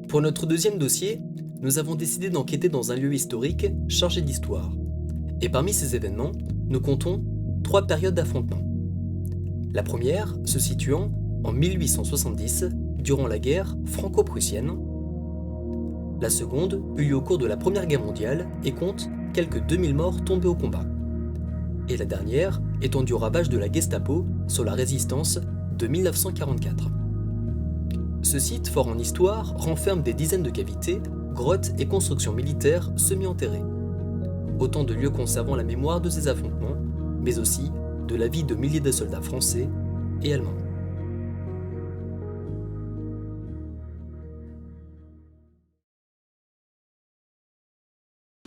Pour notre deuxième dossier, nous avons décidé d'enquêter dans un lieu historique chargé d'histoire. Et parmi ces événements, nous comptons 3 périodes d'affrontements. La première se situant en 1870, durant la guerre franco-prussienne. La seconde eut lieu au cours de la Première Guerre mondiale et compte quelques 2000 morts tombés au combat. Et la dernière étant due au ravage de la Gestapo sur la résistance de 1944. Ce site, fort en histoire, renferme des dizaines de cavités, grottes et constructions militaires semi-enterrées. Autant de lieux conservant la mémoire de ces affrontements, mais aussi de la vie de milliers de soldats français et allemands.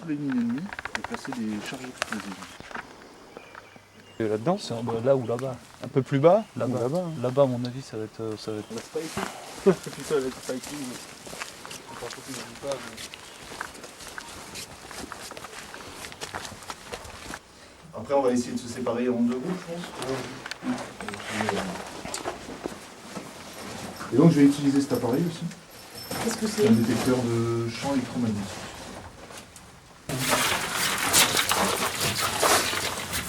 Les lignes ennemies et placer des charges explosives. Et là-dedans, C'est là ou là-bas? un peu plus bas, Là-bas. là-bas. Là-bas, à mon avis, ça va être. La spiking. Plutôt avec spiking. Après, on va essayer de se séparer en deux groupes, je pense. Et donc, je vais utiliser cet appareil aussi. Qu'est-ce que c'est? Un détecteur de champs électromagnétiques.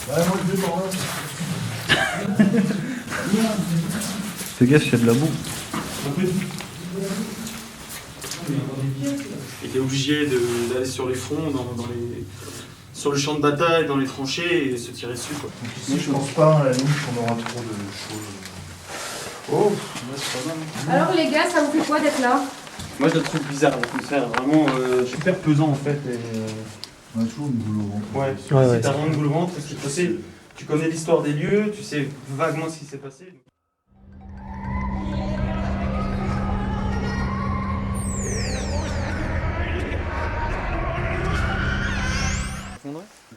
Ouais, moi, je vais par là. Fais gaffe, il y a de la boue. Il était obligé d'aller sur les fronts, sur le champ de bataille, dans les tranchées et se tirer dessus, quoi. Donc ici, je pense pas à la limite qu'on aura trop de choses. Oh, là, c'est pas mal. Alors les gars, ça vous fait quoi d'être là? Moi je le trouve bizarre, l'atmosphère, vraiment super pesant en fait. On a toujours une boule au ventre. Ouais, si t'as vraiment une boule au ventre, ce qui s'est passé, tu connais l'histoire des lieux, tu sais vaguement ce qui s'est passé.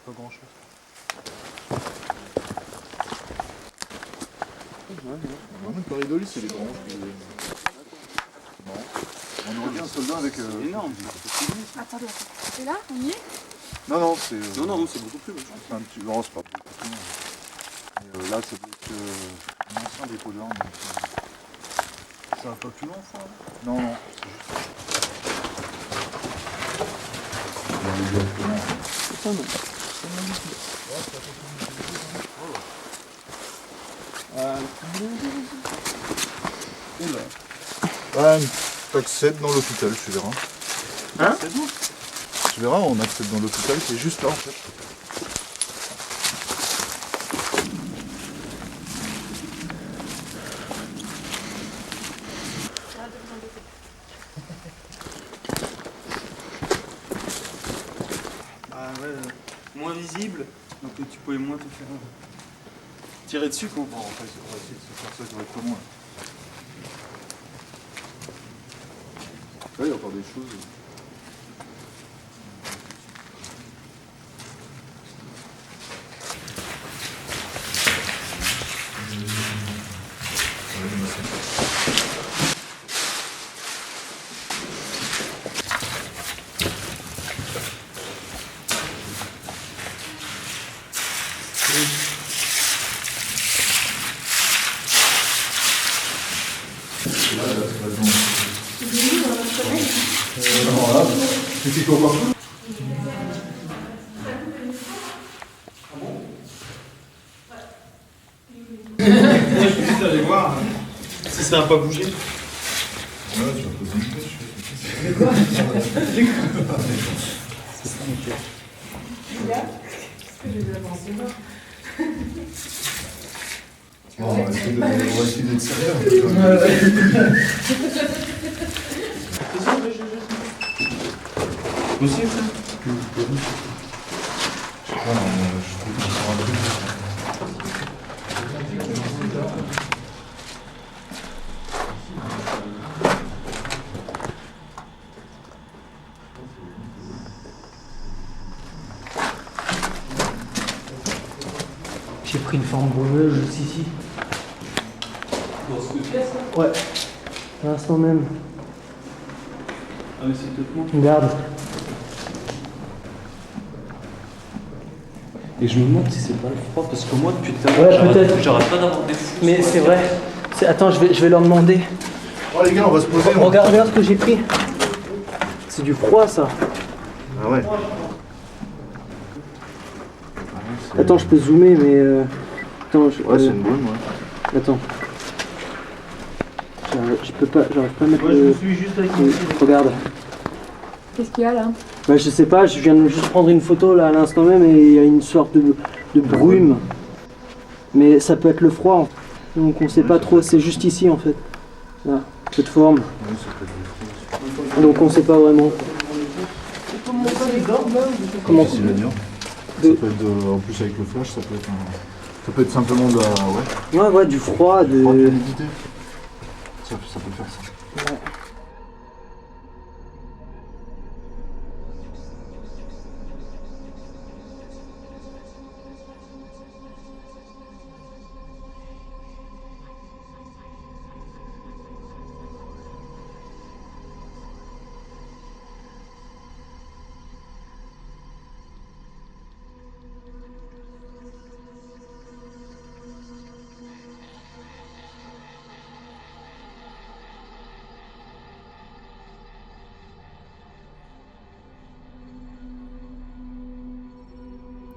Pas grand-chose. Vraiment, le pareidolis, c'est les branches. Non. On aurait bien un soldat avec. Énorme. Attendez, c'est là? On y est? Non, non, c'est. Non, c'est beaucoup plus. C'est un petit. Non, c'est pas beaucoup. Mais là, c'est peut-être un ancien dépôt d'armes. Ça va pas plus loin, ça? Non, non. C'est pas mal. T'accèdes dans l'hôpital, tu verras. Hein? Tu verras, on accède dans l'hôpital, c'est juste là en fait. Ah ouais, moins visible, donc tu pouvais moins te faire tirer dessus, quoi. Bon, on va essayer de se faire ça correctement. Là, il y a encore des choses. C'est quoi partout? Je suis juste allé voir si ça n'a pas bougé. Ouais, tu vas poser une question. C'est ça, ok. Bon, on va essayer d'être sérieux. Possible ça? Je trouve qu'ils sont un peu. J'ai pris une forme brumeuse juste ici. Dans ce pièce là? Ouais. À l'instant même. Ah mais c'est peut-être moi. Regarde. Et je me demande si c'est pas le froid, parce que moi depuis tout à Ouais, l'heure, peut-être. j'arrête pas d'avoir des fous. Mais c'est vrai. Attends, je vais leur demander. Oh les gars, on va se poser. Regarde ce que j'ai pris. C'est du froid ça. Ah ouais. Attends, je peux zoomer mais... Attends, Ouais, c'est une brume, ouais. Attends. J'arrive pas à mettre le... Regarde. Qu'est-ce qu'il y a là? Bah je sais pas, je viens de juste prendre une photo là à l'instant même et il y a une sorte de brume. Mais ça peut être le froid. En fait. Donc on sait pas trop, c'est juste ici en fait. Là, cette forme. Oui, ça peut être du froid. Donc on sait pas vraiment. Comment C'est l'oignon. Ça peut être en plus avec le flash, ça peut être simplement de la... Ouais. Ouais, du froid, de... Froid, de l'humidité. Ça peut faire ça. Ouais.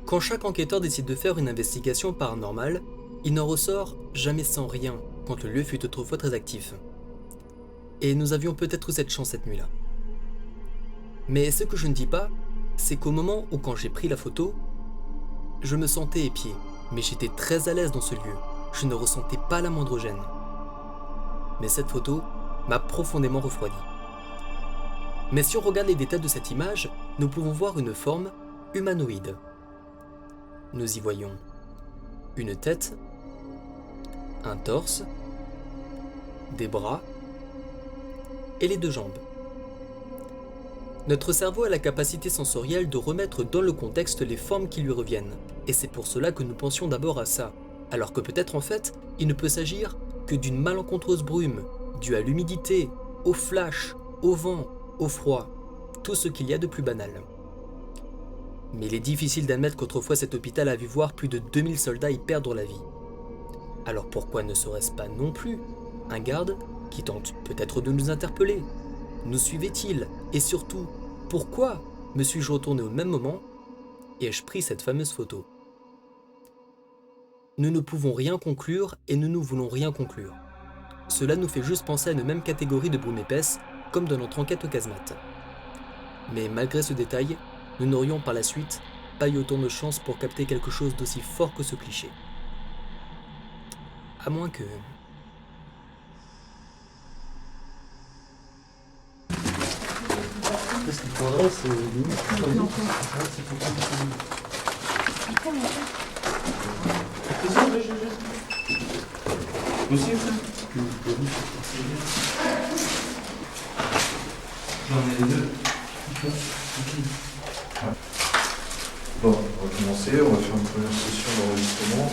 Quand chaque enquêteur décide de faire une investigation paranormale, il n'en ressort jamais sans rien quand le lieu fut autrefois très actif. Et nous avions peut-être eu cette chance cette nuit-là. Mais ce que je ne dis pas, c'est qu'au moment où quand j'ai pris la photo, je me sentais épié, mais j'étais très à l'aise dans ce lieu, je ne ressentais pas la moindre gêne. Mais cette photo m'a profondément refroidi. Mais si on regarde les détails de cette image, nous pouvons voir une forme humanoïde. Nous y voyons une tête, un torse, des bras et les deux jambes. Notre cerveau a la capacité sensorielle de remettre dans le contexte les formes qui lui reviennent, et c'est pour cela que nous pensions d'abord à ça, alors que peut-être en fait, il ne peut s'agir que d'une malencontreuse brume, due à l'humidité, au flash, au vent, au froid, tout ce qu'il y a de plus banal. Mais il est difficile d'admettre qu'autrefois cet hôpital a vu voir plus de 2000 soldats y perdre la vie. Alors pourquoi ne serait-ce pas non plus un garde qui tente peut-être de nous interpeller? Nous suivait-il? Et surtout, pourquoi me suis-je retourné au même moment et ai-je pris cette fameuse photo? Nous ne pouvons rien conclure et nous ne voulons rien conclure. Cela nous fait juste penser à une même catégorie de brume épaisse, comme dans notre enquête au casemate. Mais malgré ce détail, nous n'aurions par la suite pas eu autant de chance pour capter quelque chose d'aussi fort que ce cliché. À moins que... Ce qu'il faudrait, c'est... J'en ai deux. Bon, on va commencer, on va faire une première session d'enregistrement.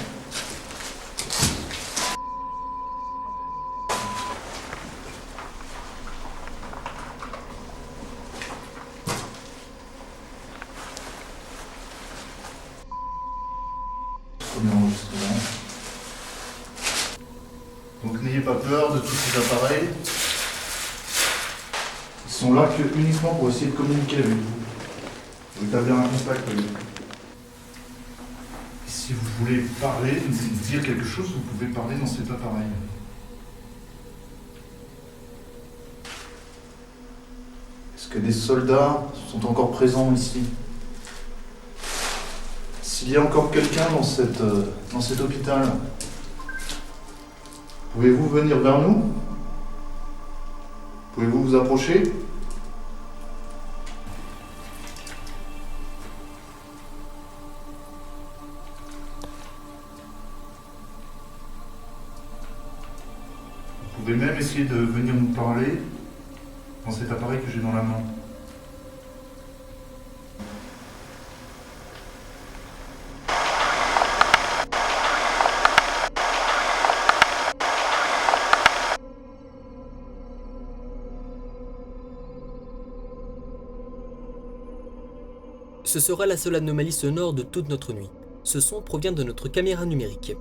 Premier enregistrement. Donc n'ayez pas peur de tous ces appareils. Ils sont là uniquement pour essayer de communiquer avec vous. Vous établir un contact avec vous. Et si vous voulez parler, dire quelque chose, vous pouvez parler dans cet appareil. Est-ce que des soldats sont encore présents ici? S'il y a encore quelqu'un dans cet hôpital, pouvez-vous venir vers nous? Pouvez-vous vous approcher? Vous pouvez même essayer de venir nous parler dans cet appareil que j'ai dans la main. Ce sera la seule anomalie sonore de toute notre nuit. Ce son provient de notre caméra numérique.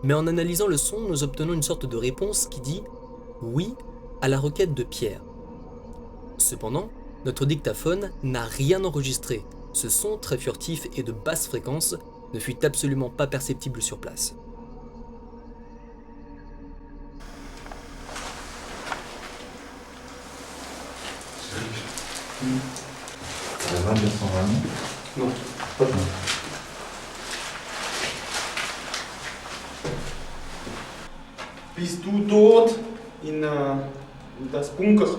Mais en analysant le son, nous obtenons une sorte de réponse qui dit « oui » à la requête de Pierre. Cependant, Notre dictaphone n'a rien enregistré. Ce son très furtif et de basse fréquence ne fut absolument pas perceptible sur place. La 20 220. Non, pas tout. Bist du tot in das Bunker?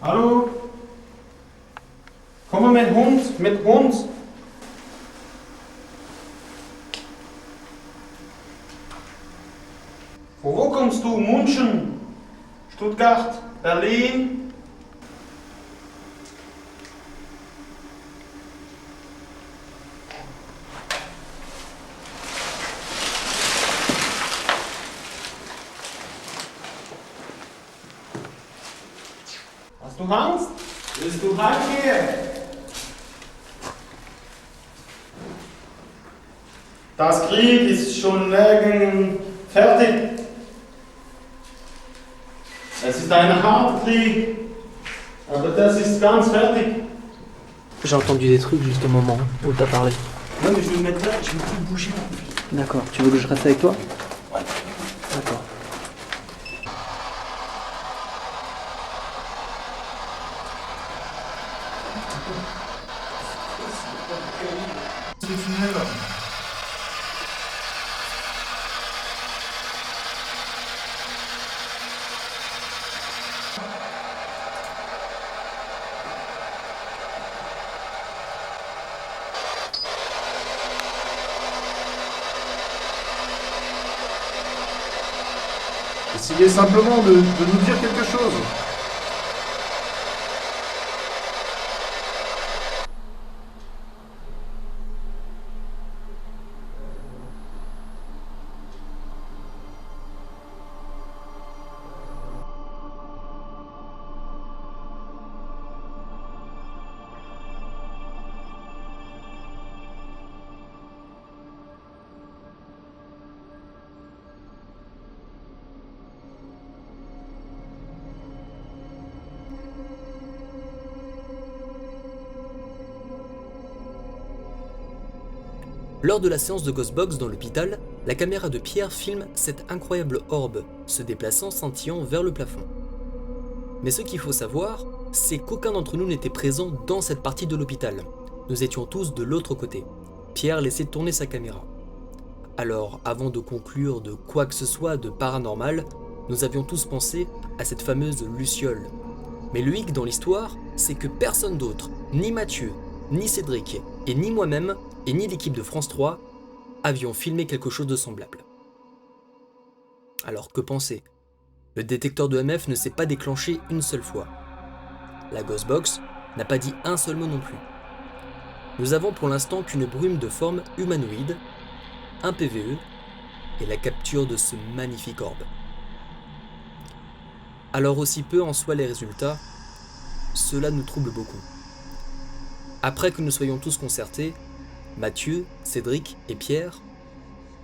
Hallo? Komm mit Hund, mit Hund. Von wo kommst du? München, Stuttgart, Berlin? Hast du Angst? Willst du heimgehen? Das Krieg ist schon längst fertig. Es ist ein harter Krieg, aber das ist ganz fertig. J'ai entendu des trucs juste au moment où t'as parlé. Non mais je vais me mettre là, je vais plus bouger. D'accord, tu veux que je reste avec toi? Ouais. D'accord. C'est fini là. Essayez simplement de nous dire quelque chose. Lors de la séance de Ghostbox dans l'hôpital, la caméra de Pierre filme cette incroyable orbe se déplaçant scintillant vers le plafond. Mais ce qu'il faut savoir, c'est qu'aucun d'entre nous n'était présent dans cette partie de l'hôpital. Nous étions tous de l'autre côté. Pierre laissait tourner sa caméra. Alors, avant de conclure de quoi que ce soit de paranormal, nous avions tous pensé à cette fameuse luciole. Mais le hic dans l'histoire, c'est que personne d'autre, ni Mathieu, ni Cédric, et ni moi-même, et ni l'équipe de France 3, avions filmé quelque chose de semblable. Alors que penser? Le détecteur de MF ne s'est pas déclenché une seule fois. La Ghostbox n'a pas dit un seul mot non plus. Nous avons pour l'instant qu'une brume de forme humanoïde, un PVE et la capture de ce magnifique orbe. Alors aussi peu en soient les résultats, cela nous trouble beaucoup. Après que nous soyons tous concertés, Mathieu, Cédric et Pierre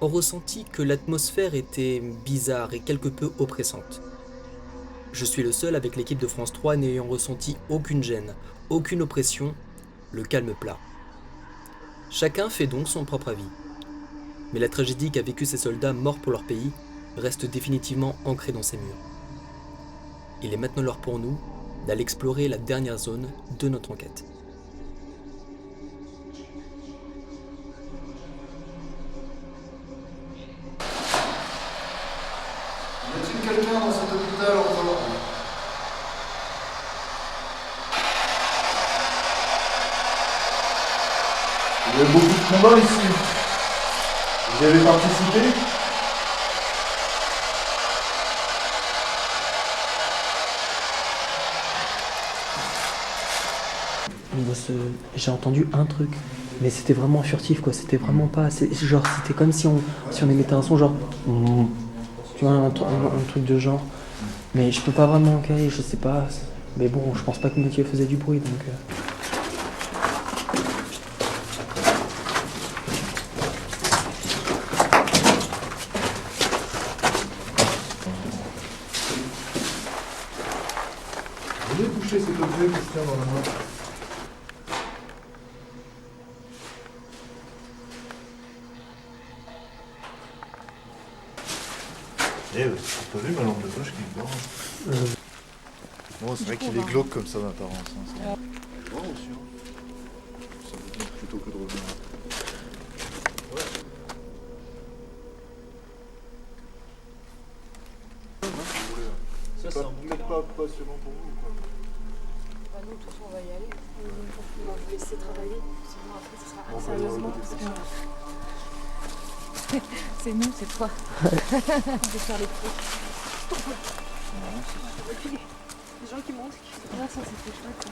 ont ressenti que l'atmosphère était bizarre et quelque peu oppressante. Je suis le seul avec l'équipe de France 3 n'ayant ressenti aucune gêne, aucune oppression, le calme plat. Chacun fait donc son propre avis. Mais la tragédie qu'a vécue ces soldats morts pour leur pays reste définitivement ancrée dans ces murs. Il est maintenant l'heure pour nous d'aller explorer la dernière zone de notre enquête. Y a-t-il quelqu'un dans cet hôpital encore? Il y a beaucoup de combats ici. Vous y avez participé? J'ai entendu un truc, mais c'était vraiment furtif quoi, c'était vraiment pas. Genre c'était comme si on émettait un son genre. Tu vois, un truc de genre. Mais je peux pas vraiment caler, je sais pas. Mais bon, je pense pas que Mathieu faisait du bruit, donc... Vous voulez toucher cet objet que je tiens dans la main? Eh ouais, t'as vu ma lampe de poche qui est blanche? Bon, c'est vrai qu'il est glauque comme ça d'apparence. Hein, je vois aussi. Hein. Ça veut dire plutôt que de revenir. Ouais. Ça, c'est peut-être pas passionnant pour vous, quoi. Bah nous, tous, on va y aller. On va vous laisser travailler. Sinon, après, ce sera On va sérieusement. y aller. C'est nous, c'est toi. De faire les trucs. Et puis, les gens qui montent, qui font ça, c'était chouette.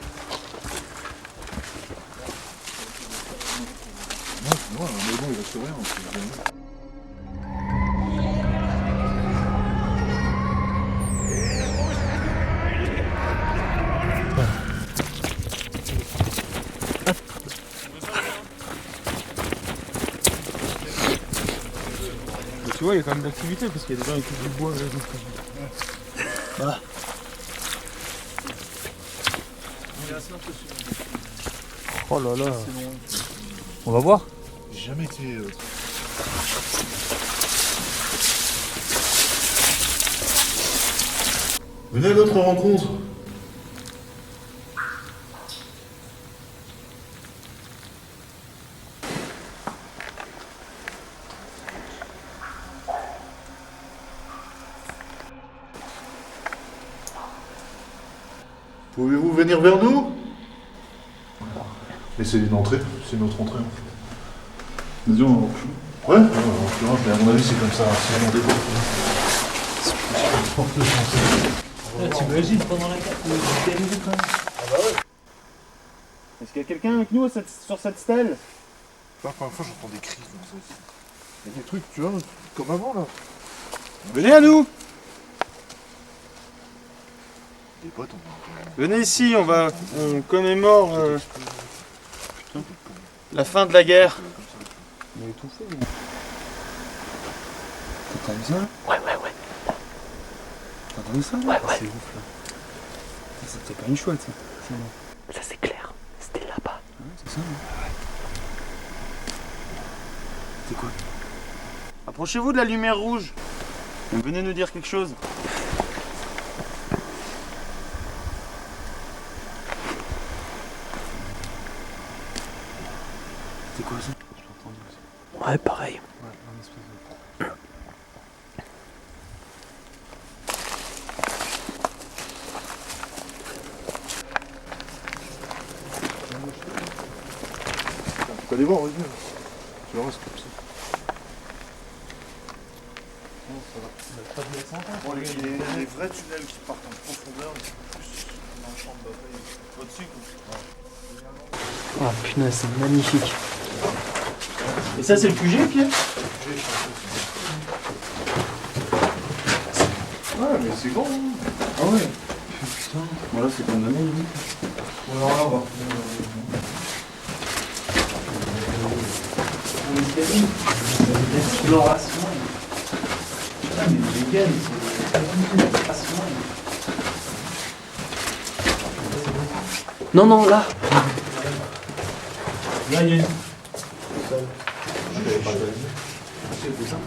Non, mais bon, il reste rien. On sait jamais. Tu vois, il y a quand même de l'activité parce qu'il y a des gens qui coupent du bois. Voilà. Oh là là. On va voir. J'ai jamais été. Venez à notre rencontre. Pouvez-vous venir vers nous? Essayez d'entrer, c'est notre entrée. Vas-y, on va. Ouais, en l'occurrence, mais à mon avis, c'est comme ça. C'est un débat. T'imagines pendant la carte, vous dérivé quand même. Ah bah ouais. Est-ce qu'il y a quelqu'un avec nous sur cette stèle? La première fois, j'entends des cris comme ça ici. Il y a des trucs, tu vois, comme avant là. Venez à nous. Des potes, Venez ici, on commémore la fin de la guerre. On est étouffé. T'as entendu ça? Ouais. T'as entendu ça? Ouais. C'est ouf là. C'était pas une chouette ça. C'est bon. Ça c'est clair, c'était là-bas. Ouais, c'est ça. Hein. C'est quoi? Approchez-vous de la lumière rouge. Venez nous dire quelque chose. C'est quoi ça? Je l'ai entendu aussi. Ouais, pareil. Ouais, un espèce de... tu peux aller voir, vas-y. Tu verras, c'est comme ça. Bon, les vrais tunnels qui partent en profondeur, mais c'est plus dans le champ de bataille. Au-dessus, quoi. Ah punaise, c'est magnifique. Et ça c'est le QG, Pierre? Ouais, mais c'est grand. Hein. Ah ouais. Putain. Bon là c'est condamné, lui. Bon, alors là, on va. L'exploration. Putain, mais les gars, c'est l'exploration. Non, là. Là il y a une... Je l'avais pas vu. C'est ça.